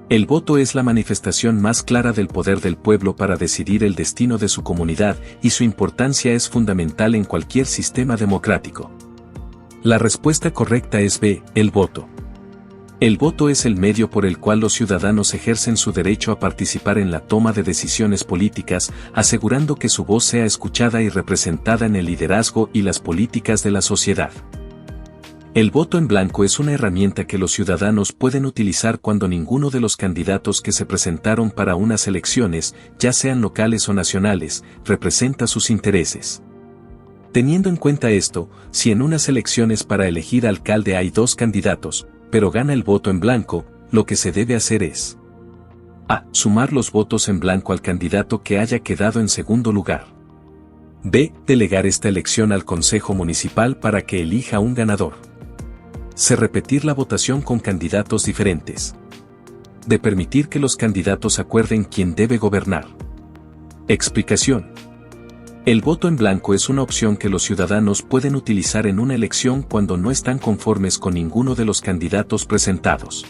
El voto es la manifestación más clara del poder del pueblo para decidir el destino de su comunidad, y su importancia es fundamental en cualquier sistema democrático. La respuesta correcta es B, el voto. El voto es el medio por el cual los ciudadanos ejercen su derecho a participar en la toma de decisiones políticas, asegurando que su voz sea escuchada y representada en el liderazgo y las políticas de la sociedad. El voto en blanco es una herramienta que los ciudadanos pueden utilizar cuando ninguno de los candidatos que se presentaron para unas elecciones, ya sean locales o nacionales, representa sus intereses. Teniendo en cuenta esto, si en unas elecciones para elegir alcalde hay 2 candidatos, pero gana el voto en blanco, lo que se debe hacer es A. Sumar los votos en blanco al candidato que haya quedado en segundo lugar. B. Delegar esta elección al Consejo Municipal para que elija un ganador. C. Repetir la votación con candidatos diferentes. D. Permitir que los candidatos acuerden quién debe gobernar. Explicación. El voto en blanco es una opción que los ciudadanos pueden utilizar en una elección cuando no están conformes con ninguno de los candidatos presentados.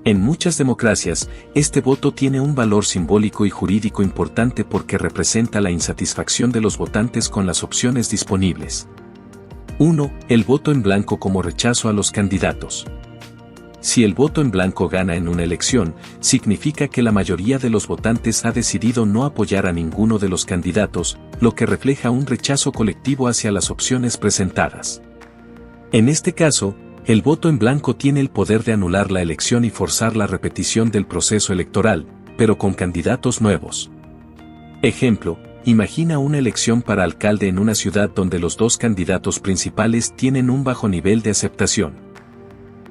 En muchas democracias, este voto tiene un valor simbólico y jurídico importante porque representa la insatisfacción de los votantes con las opciones disponibles. 1. El voto en blanco como rechazo a los candidatos. Si el voto en blanco gana en una elección, significa que la mayoría de los votantes ha decidido no apoyar a ninguno de los candidatos, lo que refleja un rechazo colectivo hacia las opciones presentadas. En este caso, el voto en blanco tiene el poder de anular la elección y forzar la repetición del proceso electoral, pero con candidatos nuevos. Ejemplo, imagina una elección para alcalde en una ciudad donde los 2 candidatos principales tienen un bajo nivel de aceptación.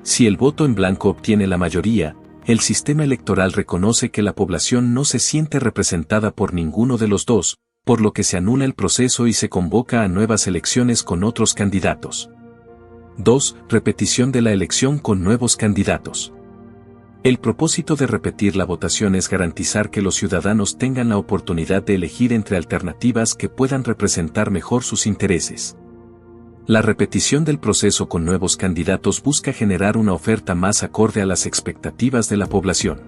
Si el voto en blanco obtiene la mayoría, el sistema electoral reconoce que la población no se siente representada por ninguno de los 2, por lo que se anula el proceso y se convoca a nuevas elecciones con otros candidatos. 2. Repetición de la elección con nuevos candidatos. El propósito de repetir la votación es garantizar que los ciudadanos tengan la oportunidad de elegir entre alternativas que puedan representar mejor sus intereses. La repetición del proceso con nuevos candidatos busca generar una oferta más acorde a las expectativas de la población.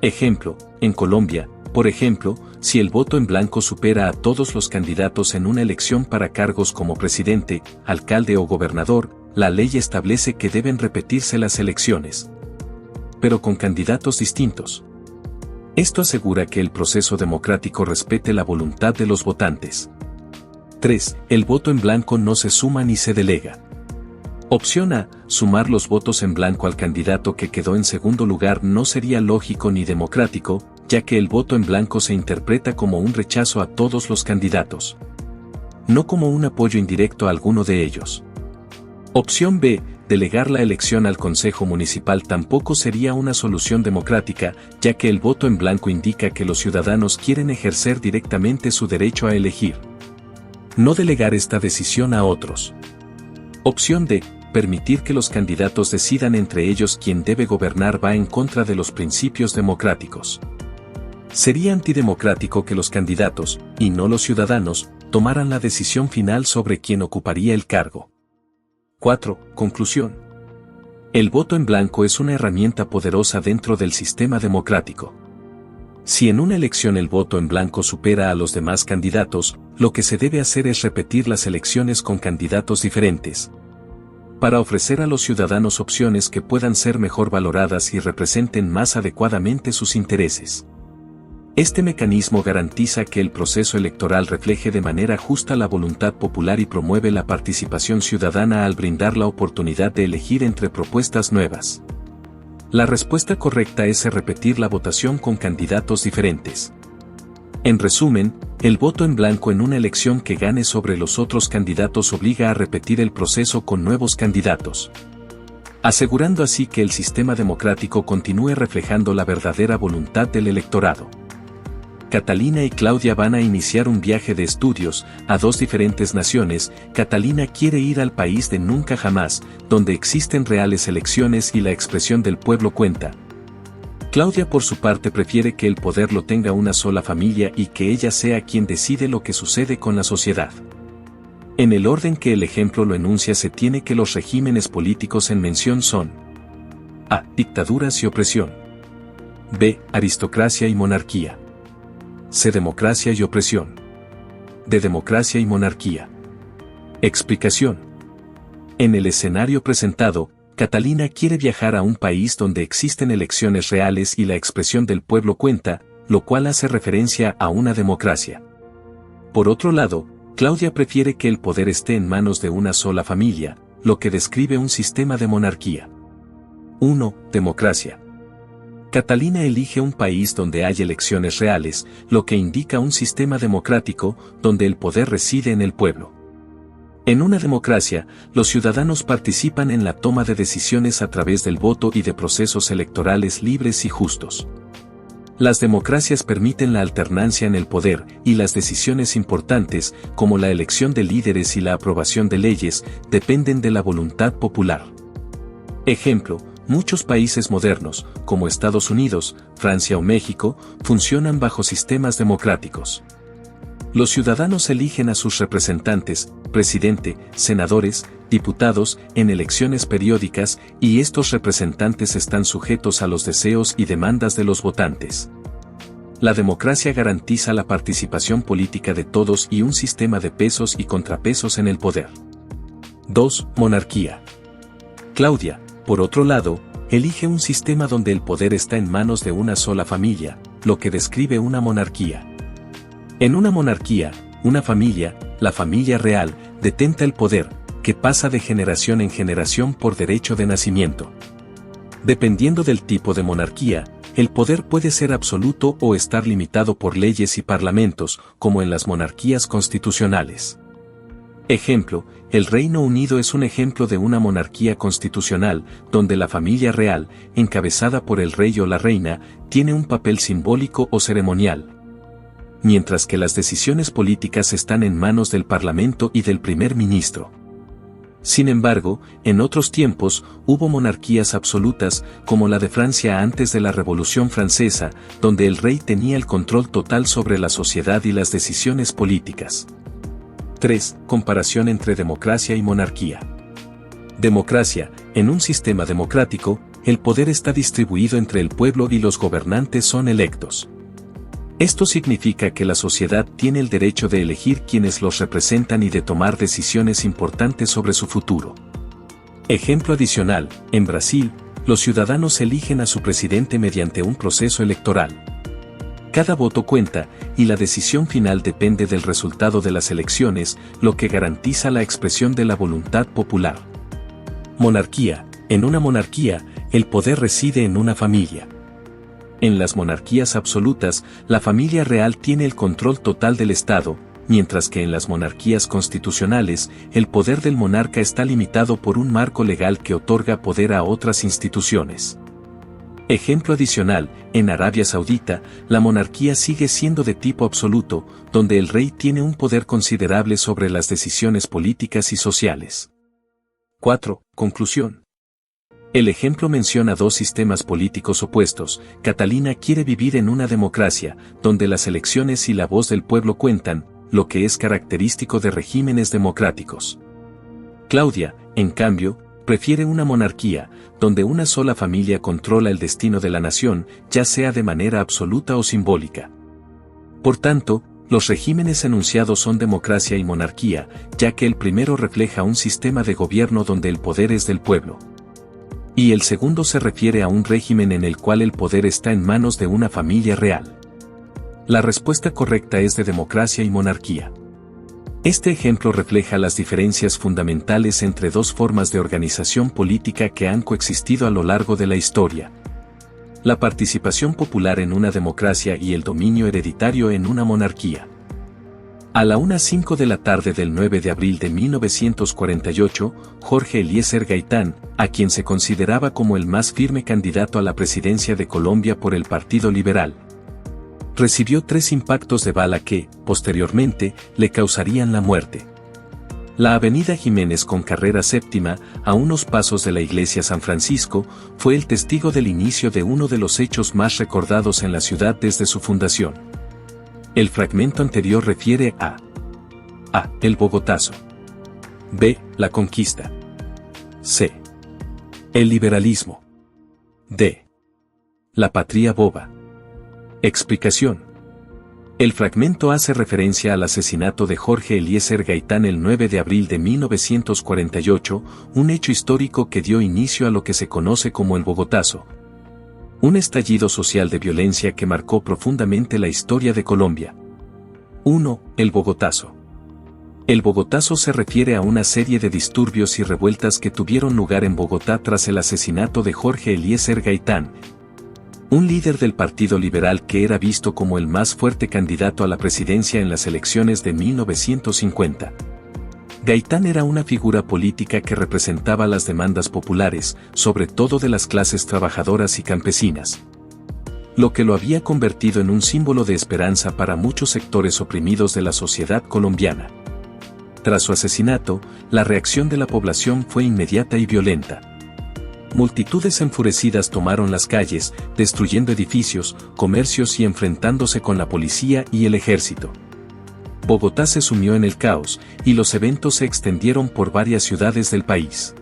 Ejemplo, en Colombia, por ejemplo, si el voto en blanco supera a todos los candidatos en una elección para cargos como presidente, alcalde o gobernador, la ley establece que deben repetirse las elecciones, pero con candidatos distintos. Esto asegura que el proceso democrático respete la voluntad de los votantes. 3. El voto en blanco no se suma ni se delega. Opción A. Sumar los votos en blanco al candidato que quedó en segundo lugar no sería lógico ni democrático, ya que el voto en blanco se interpreta como un rechazo a todos los candidatos, no como un apoyo indirecto a alguno de ellos. Opción B. Delegar la elección al Consejo Municipal tampoco sería una solución democrática, ya que el voto en blanco indica que los ciudadanos quieren ejercer directamente su derecho a elegir. No delegar esta decisión a otros. Opción D. Permitir que los candidatos decidan entre ellos quién debe gobernar va en contra de los principios democráticos. Sería antidemocrático que los candidatos, y no los ciudadanos, tomaran la decisión final sobre quién ocuparía el cargo. 4. Conclusión. El voto en blanco es una herramienta poderosa dentro del sistema democrático. Si en una elección el voto en blanco supera a los demás candidatos, lo que se debe hacer es repetir las elecciones con candidatos diferentes, para ofrecer a los ciudadanos opciones que puedan ser mejor valoradas y representen más adecuadamente sus intereses. Este mecanismo garantiza que el proceso electoral refleje de manera justa la voluntad popular y promueve la participación ciudadana al brindar la oportunidad de elegir entre propuestas nuevas. La respuesta correcta es repetir la votación con candidatos diferentes. En resumen, el voto en blanco en una elección que gane sobre los otros candidatos obliga a repetir el proceso con nuevos candidatos, asegurando así que el sistema democrático continúe reflejando la verdadera voluntad del electorado. Catalina y Claudia van a iniciar un viaje de estudios a dos diferentes naciones. Catalina quiere ir al país de nunca jamás, donde existen reales elecciones y la expresión del pueblo cuenta. Claudia por su parte prefiere que el poder lo tenga una sola familia y que ella sea quien decide lo que sucede con la sociedad. En el orden que el ejemplo lo enuncia se tiene que los regímenes políticos en mención son: A. Dictaduras y opresión. B. Aristocracia y monarquía. C. Democracia y opresión. D. Democracia y monarquía. Explicación. En el escenario presentado, Catalina quiere viajar a un país donde existen elecciones reales y la expresión del pueblo cuenta, lo cual hace referencia a una democracia. Por otro lado, Claudia prefiere que el poder esté en manos de una sola familia, lo que describe un sistema de monarquía. 1. Democracia. Catalina elige un país donde hay elecciones reales, lo que indica un sistema democrático, donde el poder reside en el pueblo. En una democracia, los ciudadanos participan en la toma de decisiones a través del voto y de procesos electorales libres y justos. Las democracias permiten la alternancia en el poder y las decisiones importantes, como la elección de líderes y la aprobación de leyes, dependen de la voluntad popular. Ejemplo: muchos países modernos, como Estados Unidos, Francia o México, funcionan bajo sistemas democráticos. Los ciudadanos eligen a sus representantes, presidente, senadores, diputados, en elecciones periódicas, y estos representantes están sujetos a los deseos y demandas de los votantes. La democracia garantiza la participación política de todos y un sistema de pesos y contrapesos en el poder. 2. Monarquía. Claudia, por otro lado, elige un sistema donde el poder está en manos de una sola familia, lo que describe una monarquía. En una monarquía, una familia, la familia real, detenta el poder, que pasa de generación en generación por derecho de nacimiento. Dependiendo del tipo de monarquía, el poder puede ser absoluto o estar limitado por leyes y parlamentos, como en las monarquías constitucionales. Ejemplo: el Reino Unido es un ejemplo de una monarquía constitucional, donde la familia real, encabezada por el rey o la reina, tiene un papel simbólico o ceremonial, mientras que las decisiones políticas están en manos del Parlamento y del primer ministro. Sin embargo, en otros tiempos, hubo monarquías absolutas, como la de Francia antes de la Revolución Francesa, donde el rey tenía el control total sobre la sociedad y las decisiones políticas. 3. Comparación entre democracia y monarquía. Democracia. En un sistema democrático, el poder está distribuido entre el pueblo y los gobernantes son electos. Esto significa que la sociedad tiene el derecho de elegir quienes los representan y de tomar decisiones importantes sobre su futuro. Ejemplo adicional: en Brasil, los ciudadanos eligen a su presidente mediante un proceso electoral. Cada voto cuenta, y la decisión final depende del resultado de las elecciones, lo que garantiza la expresión de la voluntad popular. Monarquía. En una monarquía, el poder reside en una familia. En las monarquías absolutas, la familia real tiene el control total del Estado, mientras que en las monarquías constitucionales, el poder del monarca está limitado por un marco legal que otorga poder a otras instituciones. Ejemplo adicional: en Arabia Saudita, la monarquía sigue siendo de tipo absoluto, donde el rey tiene un poder considerable sobre las decisiones políticas y sociales. 4. Conclusión. El ejemplo menciona dos sistemas políticos opuestos. Catalina quiere vivir en una democracia, donde las elecciones y la voz del pueblo cuentan, lo que es característico de regímenes democráticos. Claudia, en cambio, prefiere una monarquía, donde una sola familia controla el destino de la nación, ya sea de manera absoluta o simbólica. Por tanto, los regímenes enunciados son democracia y monarquía, ya que el primero refleja un sistema de gobierno donde el poder es del pueblo. Y el segundo se refiere a un régimen en el cual el poder está en manos de una familia real. La respuesta correcta es de democracia y monarquía. Este ejemplo refleja las diferencias fundamentales entre dos formas de organización política que han coexistido a lo largo de la historia. La participación popular en una democracia y el dominio hereditario en una monarquía. A la 1:05 de la tarde del 9 de abril de 1948, Jorge Eliezer Gaitán, a quien se consideraba como el más firme candidato a la presidencia de Colombia por el Partido Liberal, recibió 3 impactos de bala que, posteriormente, le causarían la muerte. La avenida Jiménez con carrera séptima, a unos pasos de la iglesia San Francisco, fue el testigo del inicio de uno de los hechos más recordados en la ciudad desde su fundación. El fragmento anterior refiere a A. El Bogotazo. B. La conquista. C. El liberalismo. D. La patria boba. Explicación. El fragmento hace referencia al asesinato de Jorge Eliezer Gaitán el 9 de abril de 1948, un hecho histórico que dio inicio a lo que se conoce como el Bogotazo. Un estallido social de violencia que marcó profundamente la historia de Colombia. 1. El Bogotazo. El Bogotazo se refiere a una serie de disturbios y revueltas que tuvieron lugar en Bogotá tras el asesinato de Jorge Eliezer Gaitán, un líder del Partido Liberal que era visto como el más fuerte candidato a la presidencia en las elecciones de 1950. Gaitán era una figura política que representaba las demandas populares, sobre todo de las clases trabajadoras y campesinas, lo que lo había convertido en un símbolo de esperanza para muchos sectores oprimidos de la sociedad colombiana. Tras su asesinato, la reacción de la población fue inmediata y violenta. Multitudes enfurecidas tomaron las calles, destruyendo edificios, comercios y enfrentándose con la policía y el ejército. Bogotá se sumió en el caos, y los eventos se extendieron por varias ciudades del país.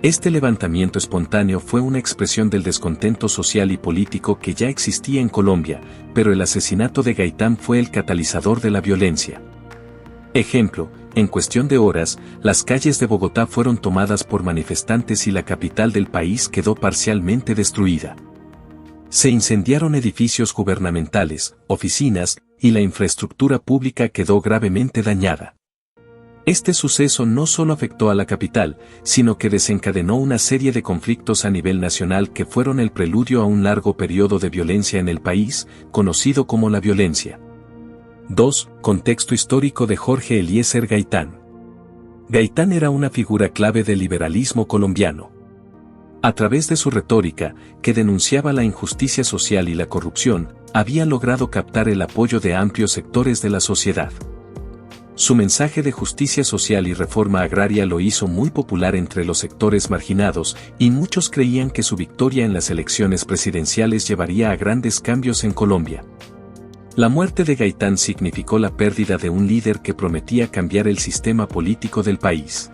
Este levantamiento espontáneo fue una expresión del descontento social y político que ya existía en Colombia, pero el asesinato de Gaitán fue el catalizador de la violencia. Ejemplo, en cuestión de horas, las calles de Bogotá fueron tomadas por manifestantes y la capital del país quedó parcialmente destruida. Se incendiaron edificios gubernamentales, oficinas, y la infraestructura pública quedó gravemente dañada. Este suceso no solo afectó a la capital, sino que desencadenó una serie de conflictos a nivel nacional que fueron el preludio a un largo periodo de violencia en el país, conocido como la violencia. 2. Contexto histórico de Jorge Eliezer Gaitán. Gaitán era una figura clave del liberalismo colombiano. A través de su retórica, que denunciaba la injusticia social y la corrupción, había logrado captar el apoyo de amplios sectores de la sociedad. Su mensaje de justicia social y reforma agraria lo hizo muy popular entre los sectores marginados, y muchos creían que su victoria en las elecciones presidenciales llevaría a grandes cambios en Colombia. La muerte de Gaitán significó la pérdida de un líder que prometía cambiar el sistema político del país.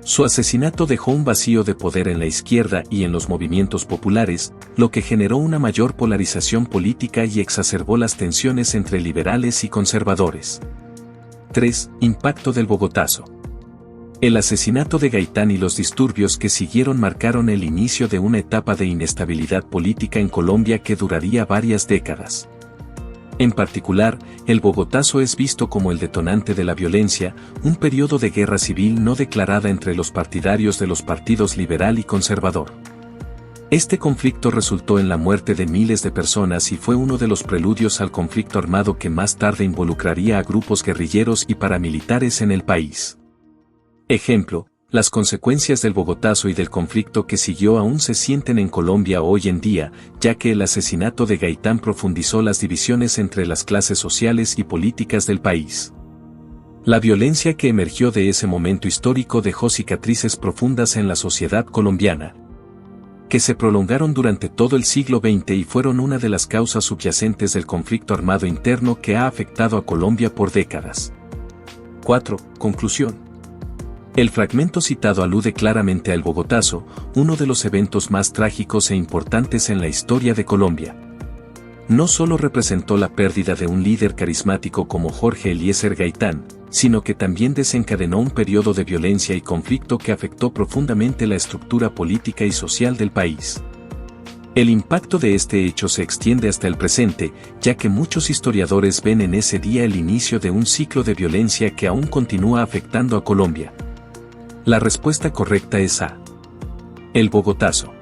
Su asesinato dejó un vacío de poder en la izquierda y en los movimientos populares, lo que generó una mayor polarización política y exacerbó las tensiones entre liberales y conservadores. 3. Impacto del Bogotazo. El asesinato de Gaitán y los disturbios que siguieron marcaron el inicio de una etapa de inestabilidad política en Colombia que duraría varias décadas. En particular, el Bogotazo es visto como el detonante de la violencia, un periodo de guerra civil no declarada entre los partidarios de los partidos liberal y conservador. Este conflicto resultó en la muerte de miles de personas y fue uno de los preludios al conflicto armado que más tarde involucraría a grupos guerrilleros y paramilitares en el país. Ejemplo, las consecuencias del Bogotazo y del conflicto que siguió aún se sienten en Colombia hoy en día, ya que el asesinato de Gaitán profundizó las divisiones entre las clases sociales y políticas del país. La violencia que emergió de ese momento histórico dejó cicatrices profundas en la sociedad colombiana, que se prolongaron durante todo el siglo XX y fueron una de las causas subyacentes del conflicto armado interno que ha afectado a Colombia por décadas. 4. Conclusión. El fragmento citado alude claramente al Bogotazo, uno de los eventos más trágicos e importantes en la historia de Colombia. No solo representó la pérdida de un líder carismático como Jorge Eliezer Gaitán, sino que también desencadenó un periodo de violencia y conflicto que afectó profundamente la estructura política y social del país. El impacto de este hecho se extiende hasta el presente, ya que muchos historiadores ven en ese día el inicio de un ciclo de violencia que aún continúa afectando a Colombia. La respuesta correcta es A. El Bogotazo.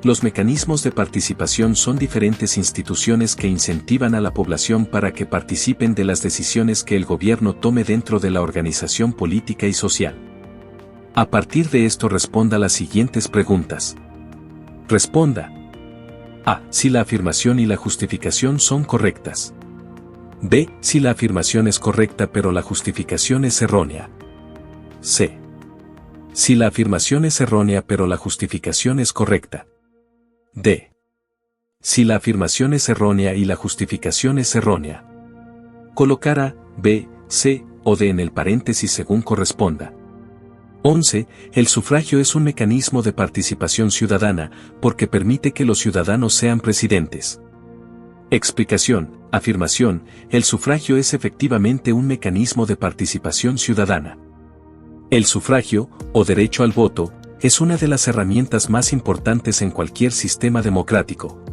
Los mecanismos de participación son diferentes instituciones que incentivan a la población para que participen de las decisiones que el gobierno tome dentro de la organización política y social. A partir de esto responda las siguientes preguntas. Responda. A. Si la afirmación y la justificación son correctas. B. Si la afirmación es correcta pero la justificación es errónea. C. Si la afirmación es errónea pero la justificación es correcta. D. Si la afirmación es errónea y la justificación es errónea. Colocar A, B, C o D en el paréntesis según corresponda. 11. El sufragio es un mecanismo de participación ciudadana porque permite que los ciudadanos sean presidentes. Explicación. Afirmación. El sufragio es efectivamente un mecanismo de participación ciudadana. El sufragio, o derecho al voto, es una de las herramientas más importantes en cualquier sistema democrático,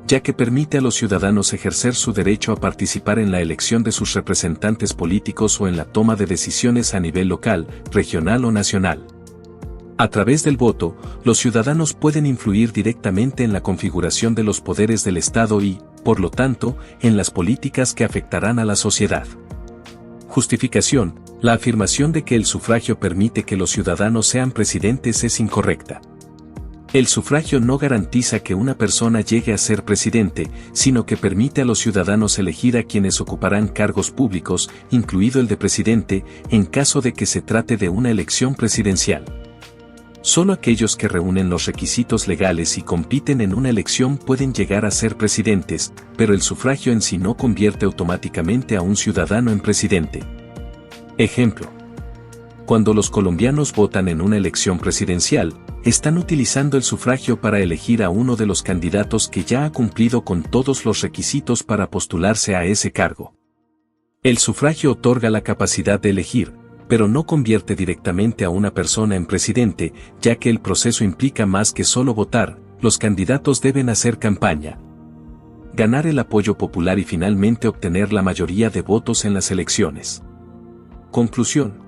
ya que permite a los ciudadanos ejercer su derecho a participar en la elección de sus representantes políticos o en la toma de decisiones a nivel local, regional o nacional. A través del voto, los ciudadanos pueden influir directamente en la configuración de los poderes del Estado y, por lo tanto, en las políticas que afectarán a la sociedad. Justificación. La afirmación de que el sufragio permite que los ciudadanos sean presidentes es incorrecta. El sufragio no garantiza que una persona llegue a ser presidente, sino que permite a los ciudadanos elegir a quienes ocuparán cargos públicos, incluido el de presidente, en caso de que se trate de una elección presidencial. Solo aquellos que reúnen los requisitos legales y compiten en una elección pueden llegar a ser presidentes, pero el sufragio en sí no convierte automáticamente a un ciudadano en presidente. Ejemplo. Cuando los colombianos votan en una elección presidencial, están utilizando el sufragio para elegir a uno de los candidatos que ya ha cumplido con todos los requisitos para postularse a ese cargo. El sufragio otorga la capacidad de elegir, pero no convierte directamente a una persona en presidente, ya que el proceso implica más que solo votar. Los candidatos deben hacer campaña, ganar el apoyo popular y finalmente obtener la mayoría de votos en las elecciones. Conclusión.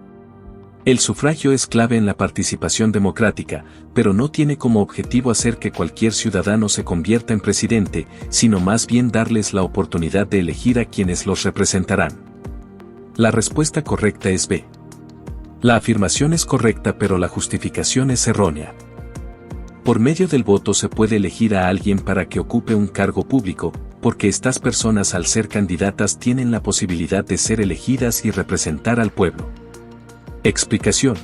El sufragio es clave en la participación democrática, pero no tiene como objetivo hacer que cualquier ciudadano se convierta en presidente, sino más bien darles la oportunidad de elegir a quienes los representarán. La respuesta correcta es B. La afirmación es correcta pero la justificación es errónea. Por medio del voto se puede elegir a alguien para que ocupe un cargo público, porque estas personas al ser candidatas tienen la posibilidad de ser elegidas y representar al pueblo. Explicación.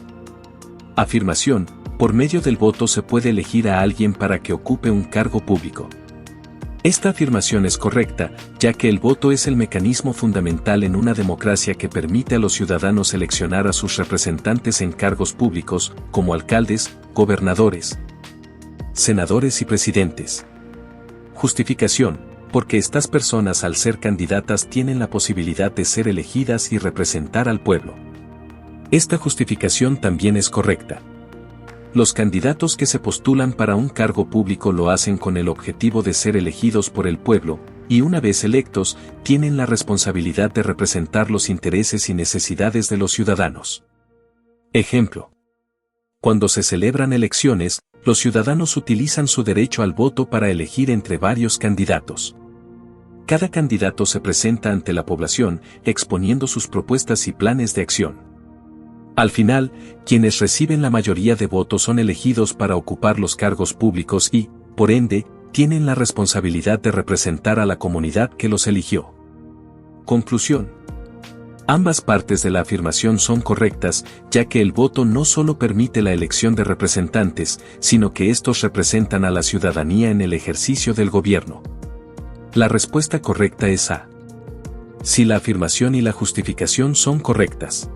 Afirmación. Por medio del voto se puede elegir a alguien para que ocupe un cargo público. Esta afirmación es correcta, ya que el voto es el mecanismo fundamental en una democracia que permite a los ciudadanos seleccionar a sus representantes en cargos públicos, como alcaldes, gobernadores, senadores y presidentes. Justificación. Porque estas personas al ser candidatas tienen la posibilidad de ser elegidas y representar al pueblo. Esta justificación también es correcta. Los candidatos que se postulan para un cargo público lo hacen con el objetivo de ser elegidos por el pueblo, y una vez electos, tienen la responsabilidad de representar los intereses y necesidades de los ciudadanos. Ejemplo. Cuando se celebran elecciones, los ciudadanos utilizan su derecho al voto para elegir entre varios candidatos. Cada candidato se presenta ante la población, exponiendo sus propuestas y planes de acción. Al final, quienes reciben la mayoría de votos son elegidos para ocupar los cargos públicos y, por ende, tienen la responsabilidad de representar a la comunidad que los eligió. Conclusión. Ambas partes de la afirmación son correctas, ya que el voto no solo permite la elección de representantes, sino que estos representan a la ciudadanía en el ejercicio del gobierno. La respuesta correcta es A. Si la afirmación y la justificación son correctas.